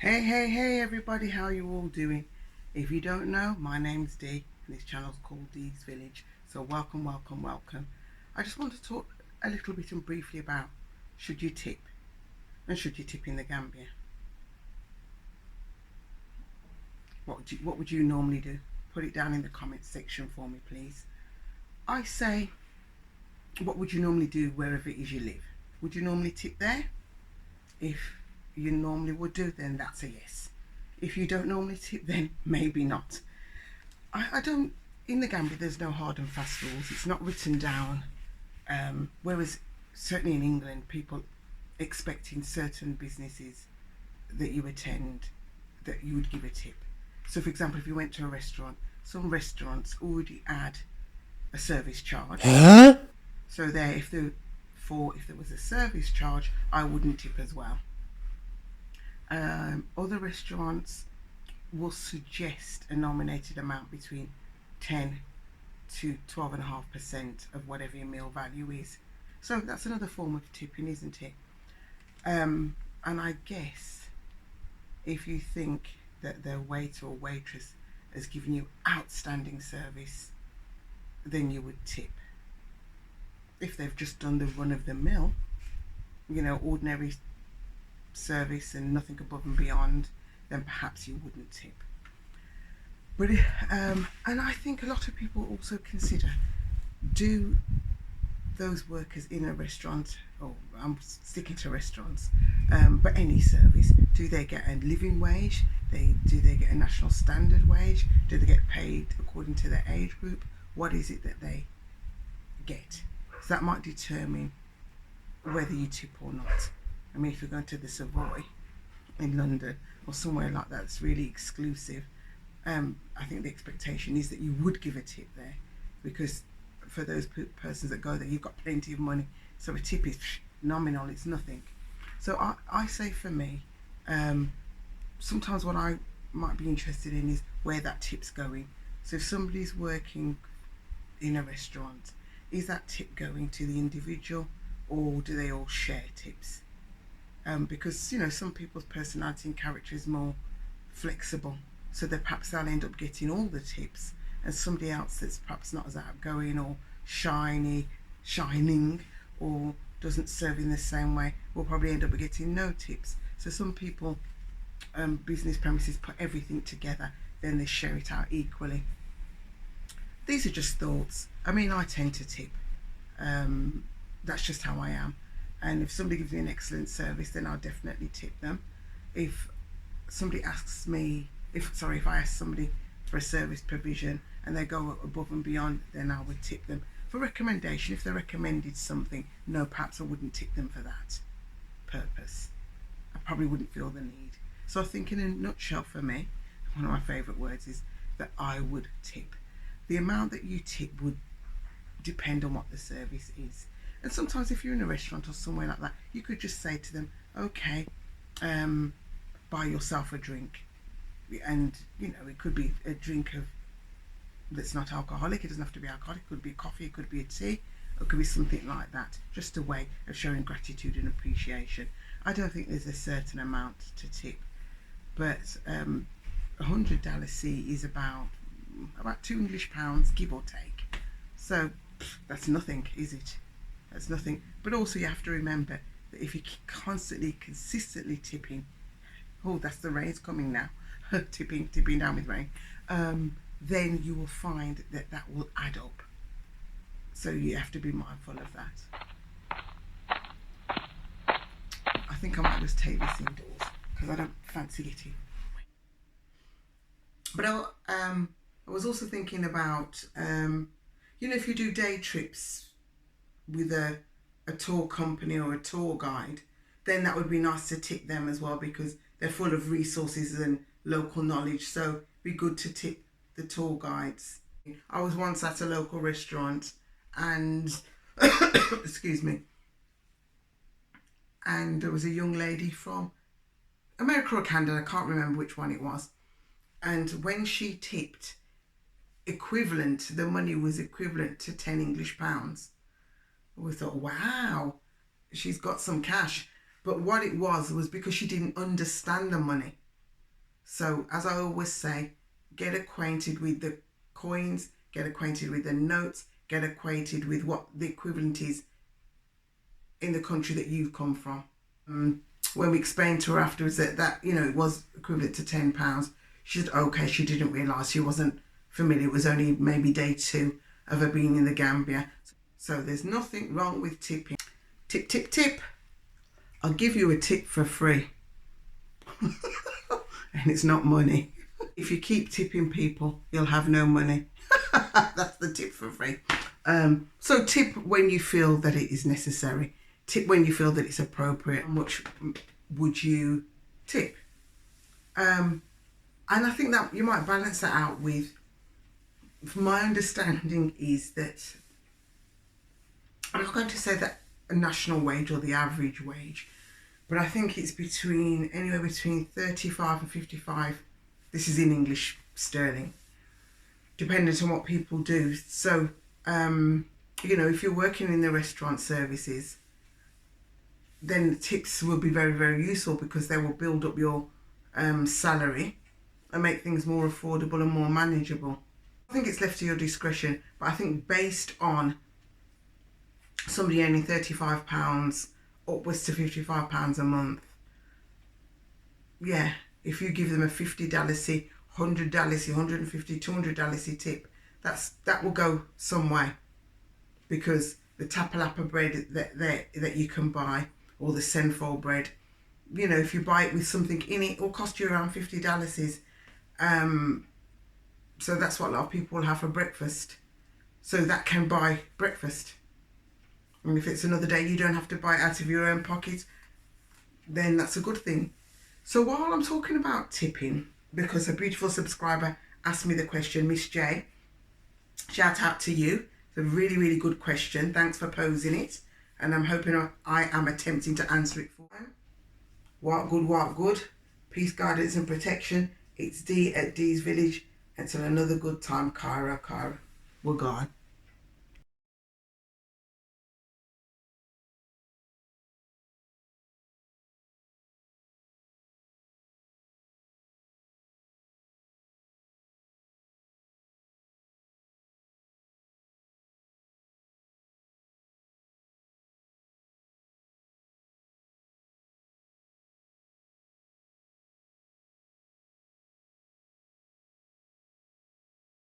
Hey everybody, how you all doing? If you don't know, my name's Dee and this channel's called Dee'svillage. So welcome. I just want to talk a little bit and briefly about should you tip and should you tip in the Gambia? What would you normally do? Put it down in the comments section for me, please. I say, what would you normally do wherever it is you live? Would you normally tip there? If you normally would do, then that's a yes. If you don't normally tip, then maybe not. I don't, in the Gambia there's no hard and fast rules. It's not written down. Whereas certainly in England, people expect in certain businesses that you attend that you would give a tip. So for example, if you went to a restaurant, some restaurants already add a service charge. So there, if there was a service charge, I wouldn't tip as well. Other restaurants will suggest a nominated amount between 10 to 12.5% of whatever your meal value is. So that's another form of tipping, isn't it? And I guess if you think that the waiter or waitress has given you outstanding service, then you would tip. If they've just done the run of the mill, ordinary service and nothing above and beyond, then perhaps you wouldn't tip. But and I think a lot of people also consider, do those workers in a restaurant, or I'm sticking to restaurants, but any service, do they get a living wage? Do they get a national standard wage? Do they get paid according to their age group? What is it that they get? So that might determine whether you tip or not. I mean, if you're going to the Savoy in London or somewhere like that, it's really exclusive. I think the expectation is that you would give a tip there, because for those persons that go there, you've got plenty of money. So a tip is nominal, it's nothing. So I say for me, sometimes what I might be interested in is where that tip's going. So if somebody's working in a restaurant, is that tip going to the individual, or do they all share tips? Because some people's personality and character is more flexible, so that perhaps they'll end up getting all the tips, and somebody else that's perhaps not as outgoing or shining, or doesn't serve in the same way will probably end up getting no tips. So some people, business premises, put everything together, then they share it out equally. These are just thoughts. I mean, I tend to tip. That's just how I am. And if somebody gives me an excellent service, then I'll definitely tip them. If somebody asks me, if I ask somebody for a service provision and they go above and beyond, then I would tip them. For recommendation, if they recommended something, no, perhaps I wouldn't tip them for that purpose. I probably wouldn't feel the need. So I think in a nutshell, for me, one of my favourite words is that I would tip. The amount that you tip would depend on what the service is. And sometimes if you're in a restaurant or somewhere like that, you could just say to them, okay, buy yourself a drink. And it could be a drink that's not alcoholic. It doesn't have to be alcoholic. It could be coffee, it could be a tea, it could be something like that. Just a way of showing gratitude and appreciation. I don't think there's a certain amount to tip, but $100 C is about £2 give or take. So that's nothing, is it? That's nothing. But also you have to remember that if you're consistently tipping, that's the rain's coming now, tipping down with rain, then you will find that will add up. So you have to be mindful of that. I think I might just take this indoors because I don't fancy getting. But I was also thinking about, if you do day trips with a tour company or a tour guide, then that would be nice to tip them as well, because they're full of resources and local knowledge. So it'd be good to tip the tour guides. I was once at a local restaurant and excuse me, and there was a young lady from America or Canada, I can't remember which one it was, and when she tipped, the money was equivalent to 10 English pounds. We thought, wow, she's got some cash. But what it was because she didn't understand the money. So as I always say, get acquainted with the coins, get acquainted with the notes, get acquainted with what the equivalent is in the country that you've come from. When we explained to her afterwards that you know, it was equivalent to £10, she said, okay, she didn't realise, she wasn't familiar. It was only maybe day 2 of her being in the Gambia. So there's nothing wrong with tipping. Tip, tip, tip. I'll give you a tip for free. And it's not money. If you keep tipping people, you'll have no money. That's the tip for free. So tip when you feel that it is necessary. Tip when you feel that it's appropriate. How much would you tip? And I think that you might balance that out with, my understanding is that, I'm not going to say that a national wage or the average wage, but I think it's anywhere between 35 and 55. This is in English sterling, dependent on what people do. So, you know, if you're working in the restaurant services, then tips will be very, very useful, because they will build up your salary and make things more affordable and more manageable. I think it's left to your discretion, but I think based on somebody earning £35 upwards to £55 a month, yeah, if you give them a $50, $100, $150, $200 tip, that will go some way, because the tapalapa bread that you can buy, or the senfol bread, you know, if you buy it with something in it, will cost you around $50. So that's what a lot of people will have for breakfast. So that can buy breakfast. And if it's another day you don't have to buy it out of your own pocket, then that's a good thing. So while I'm talking about tipping, because a beautiful subscriber asked me the question, Miss J, shout out to you. It's a really, really good question. Thanks for posing it. And I'm hoping I am attempting to answer it for you. What good, what good. Peace, guidance and protection. It's Dee at Dee'svillage. Until another good time, Kairo. We're gone.